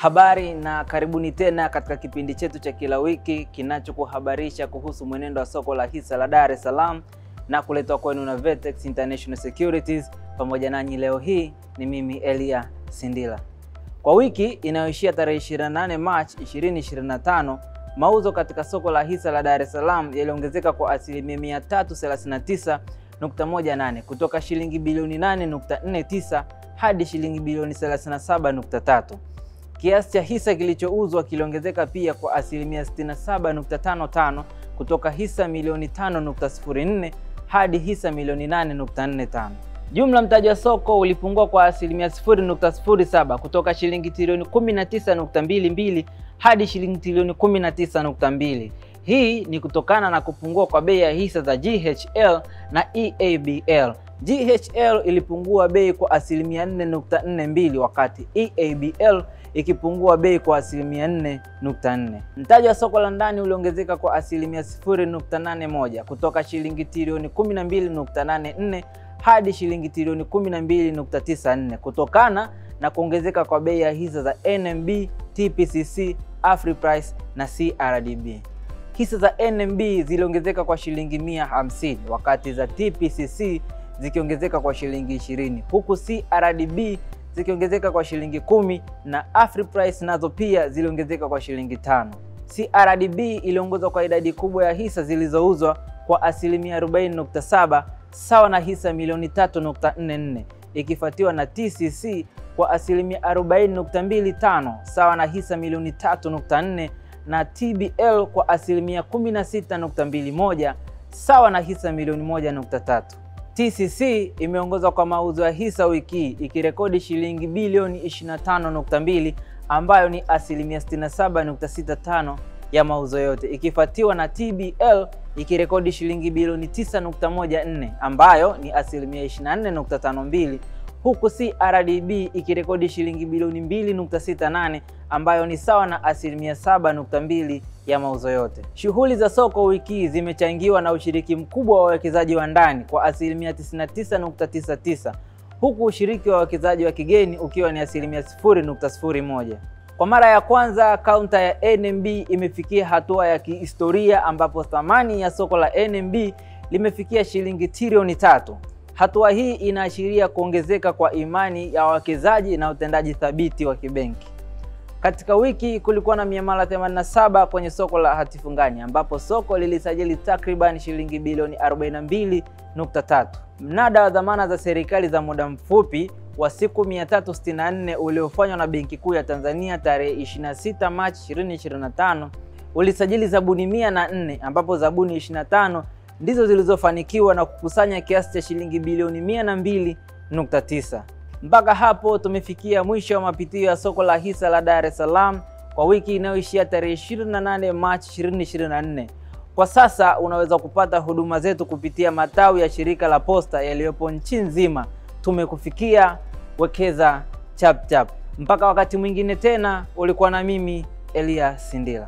Habari na karibuni tena katika kipindi chetu cha kila wiki kinachokuhabarisha kuhusu mwenendo wa soko la hisa la Dar es Salaam na kuletwa kwenu na Vertex International Securities. Pamoja nanyi leo hii ni mimi Elia Sindila. Kwa wiki inayoishia tarehe 28 March 2025, mauzo katika soko la hisa la Dar es Salaam yaliongezeka kwa asilimia 339.18 kutoka shilingi bilioni 8.49 hadi shilingi bilioni 37.3. Kiasi cha hisa kilichouzwa kiliongezeka pia kwa asilimia 67.55 kutoka hisa milioni 5.04 hadi hisa milioni 8.45. Jumla mtaji wa soko ulipungua kwa asilimia 0.07 kutoka shilingi trilioni 19.22 hadi shilingi trilioni 19.2. Hii ni kutokana na kupungua kwa bei ya hisa za GHL na EABL. GHL ilipungua bei kwa asilimia 4.42 wakati EABL ikipungua bei kwa asilimia 4.4. Mtaji wa soko la ndani uliongezeka kwa asilimia 0.81 kutoka shilingi trilioni 12.84 hadi shilingi trilioni 12.94 kutokana na kuongezeka kwa bei ya hisa za NMB, TPCC, Afriprice na CRDB. Hisa za NMB ziliongezeka kwa shilingi 150 wakati za TPCC zikiongezeka kwa shilingi 20, huku CRDB zikiongezeka kwa shilingi 10 na Afriprice nazo pia ziliongezeka kwa shilingi 5. CRDB iliongoza kwa idadi kubwa ya hisa zilizouzwa kwa asilimia 40.7 sawa na hisa milioni 3.44, ikifuatiwa na TCC kwa asilimia 40.25 sawa na hisa milioni 3.4 na TBL kwa asilimia 16.21 sawa na hisa milioni 1.3. TCC imeongoza kwa mauzo ya hisa wiki ikirekodi shilingi bilioni 25.2 ambayo ni asilimia 67.65 ya mauzo yote, ikifuatiwa na TBL ikirekodi shilingi bilioni 9.14 ambayo ni asilimia 24.52, huku CRDB ikirekodi shilingi bilioni 2.68 ambayo ni sawa na asilimia 7.2 ya mauzo yote. Shughuli za soko wiki zimechangiwa na ushiriki mkubwa wa wawekezaji wa ndani kwa asilimia 99.99, huku ushiriki wa wawekezaji wa kigeni ukiwa ni asilimia 0.01. Kwa mara ya kwanza kaunta ya NMB imefikia hatua ya kihistoria ambapo thamani ya soko la NMB limefikia shilingi trilioni 3. Hatua hii inaashiria kuongezeka kwa imani ya wawekezaji na utendaji thabiti wa kibenki. Katika wiki kulikuwa na miamala 87 kwenye soko la hatifungani ambapo soko lilisajili takriban shilingi bilioni 42.3. Mnada wa dhamana za serikali za muda mfupi wa siku 364 uliofanywa na Benki Kuu ya Tanzania tarehe 26 Machi 2025 ulisajili zabuni 104 ambapo zabuni 25 ndizo zilizofanikiwa na kukusanya kiasi cha shilingi bilioni 102.9. Mpaka hapo tumefikia mwisho wa mapitio ya soko la hisa la Dar es Salaam kwa wiki inayoishia tarehe 28 Machi 2024. Kwa sasa unaweza kupata huduma zetu kupitia matawi ya shirika la posta yaliyopo nchi nzima. Tumekufikia, wekeza chap chap. Mpaka wakati mwingine tena, ulikuwa na mimi Elia Sindila.